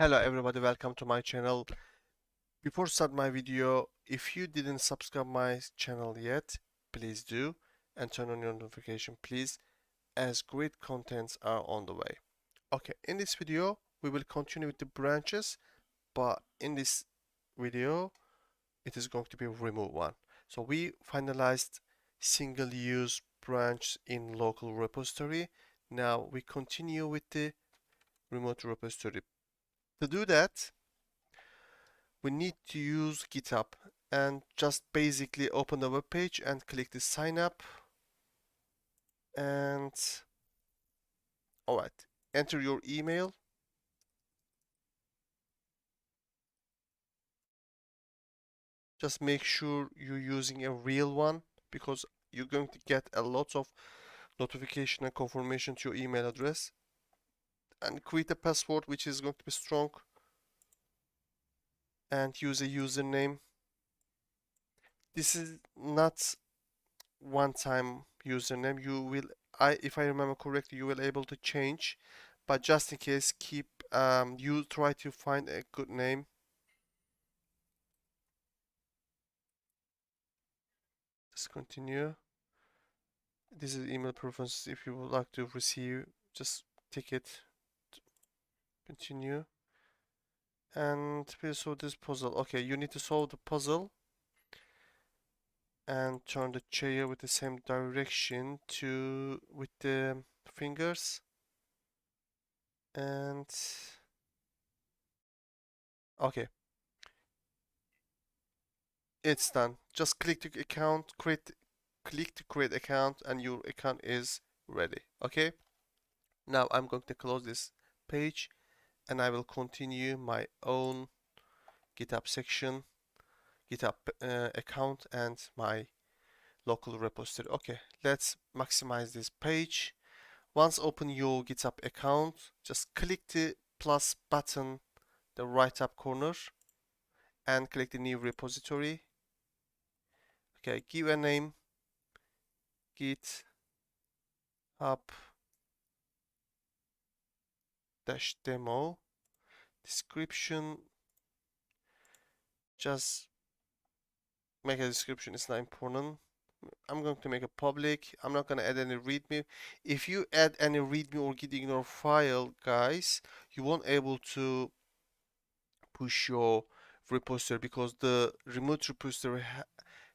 Hello everybody, welcome to my channel. Before start my video, if you didn't subscribe my channel yet, please do and turn on your notification please, as great contents are on the way. Okay, in this video we will continue with the branches, but in this video it is going to be a remove one. So we finalized single use branch in local repository. Now we continue with the remote repository. To do that, we need to use GitHub and just basically open the web page and click the sign up, and alright, enter your email. Just make sure you're using a real one, because you're going to get a lot of notification and confirmation to your email address. And create a password which is going to be strong, and use a username. This is not one-time username. You will, if I remember correctly, you will able to change, but just in case, keep you try to find a good name. Just continue. This is email preferences. If you would like to receive, just tick it. Continue. And please solve this puzzle. Okay, you need to solve the puzzle and turn the chair with the same direction to with the fingers. And okay, it's done. Just click to account, click to create account, and your account is ready. Okay, now I'm going to close this page and I will continue my own GitHub section, GitHub account, and my local repository. Okay, let's maximize this page. Once open your GitHub account, just click the plus button, the right up corner, and click the new repository. Okay, give a name, GitHub demo. Description, just make a description, it's not important. I'm going to make a public. I'm not going to add any readme. If you add any readme or git ignore file, guys, you won't able to push your repository, because the remote repository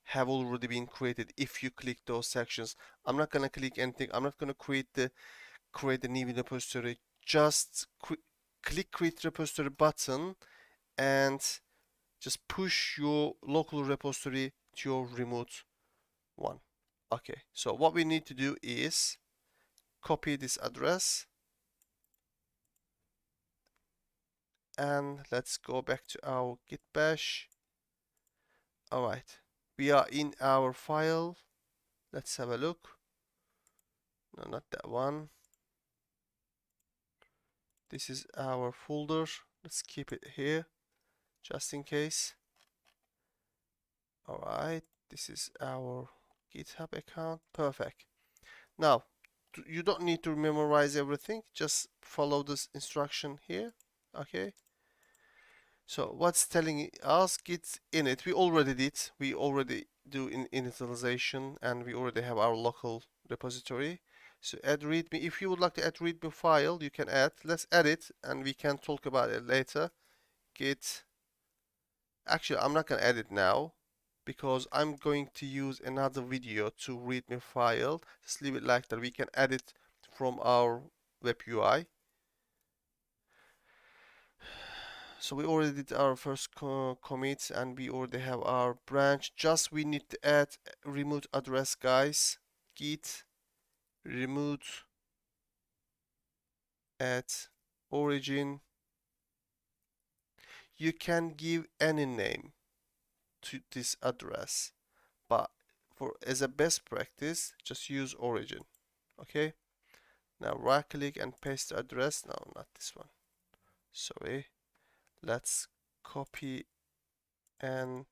have already been created. If you click those sections, I'm not going to click anything. I'm not going to create the new repository. Just click create repository button and just push your local repository to your remote one. Okay, so what we need to do is copy this address, and let's go back to our git bash. Alright, we are in our file. Let's have a look. No, not that one. This is our folder. Let's keep it here just in case. Alright, this is our GitHub account. Perfect. Now, you don't need to memorize everything. Just follow this instruction here. Okay. So what's telling us git init? We already did. We already do initialization, and we already have our local repository. So add readme. If you would like to add readme file, you can add. Let's add it, and we can talk about it later. Git. Actually, I'm not gonna add it now, because I'm going to use another video to readme file. Just leave it like that. We can add it from our web UI. So we already did our first commit, and we already have our branch. Just we need to add remote address, guys. Git remote at origin. You can give any name to this address, but for as a best practice, just use origin. Okay. Now right click and paste the address. No, not this one. Sorry. Let's copy and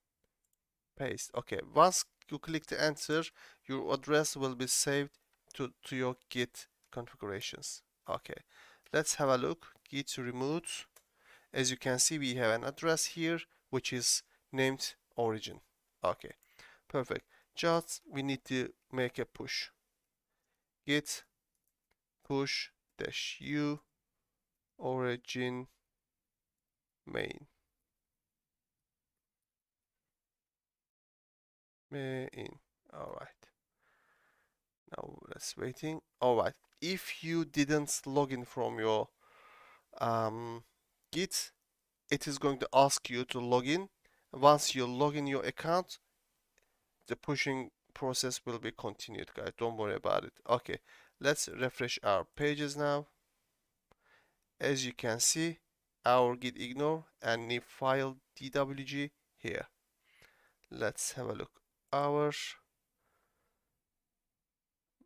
paste. Okay, once you click the enter, your address will be saved to your Git configurations. Okay, let's have a look. Git remote As you can see, we have an address here which is named origin. Okay, perfect. Just we need to make a push. Git push dash u origin main. Main. All right. Now let's waiting. All right. If you didn't log in from your Git, it is going to ask you to log in. Once you log in your account, the pushing process will be continued, guys. Don't worry about it. Okay, let's refresh our pages now. As you can see, our git ignore and new file dwg here. Let's have a look. Our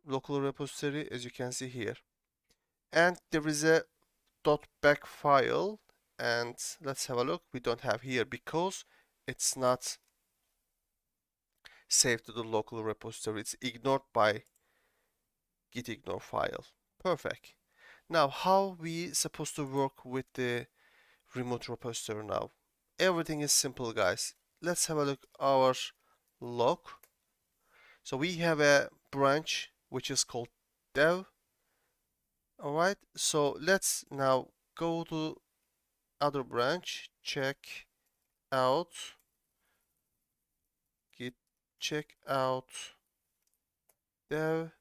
local repository, as you can see here, and there is a .back file, and let's have a look. We don't have here because it's not saved to the local repository. It's ignored by git ignore file. Perfect. Now, how we supposed to work with the remote repository now? Everything is simple, guys. Let's have a look our log. So we have a branch which is called dev. All right. So let's now go to other branch, check out, git check out dev,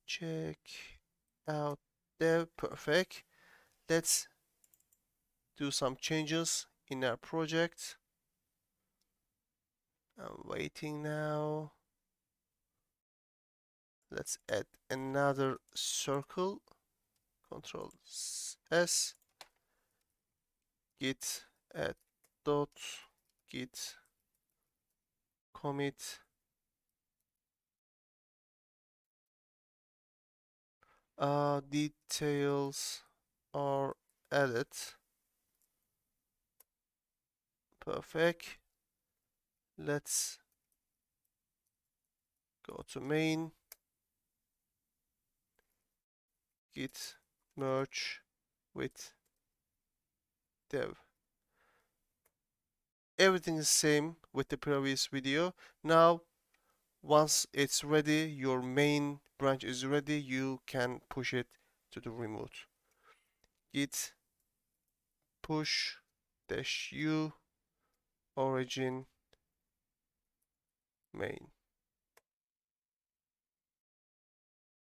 check out dev. Perfect. Let's do some changes in our project. I'm waiting now. Let's add another circle. Control S. Git add dot git commit details are added. Perfect. Let's go to main, git merge with dev. Everything is same with the previous video. Now, once it's ready, your main branch is ready, you can push it to the remote. Git push dash u origin main.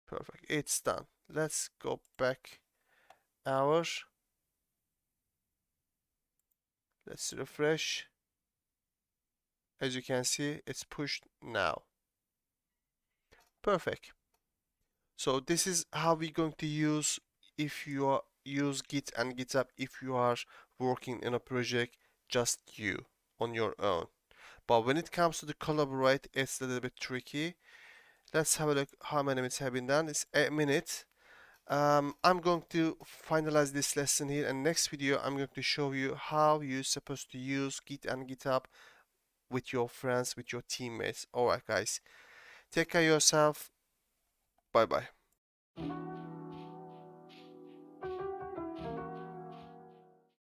Perfect. It's done. Let's go back our. Let's refresh. As you can see, it's pushed now. Perfect. So this is how we're going to use if you are use Git and GitHub if you are working in a project just you on your own. But when it comes to the collaborate, it's a little bit tricky. Let's have a look how many minutes have been done. It's 8 minutes. I'm going to finalize this lesson here, and next video I'm going to show you how you're supposed to use Git and GitHub with your friends, with your teammates. Alright guys, take care of yourself. Bye bye.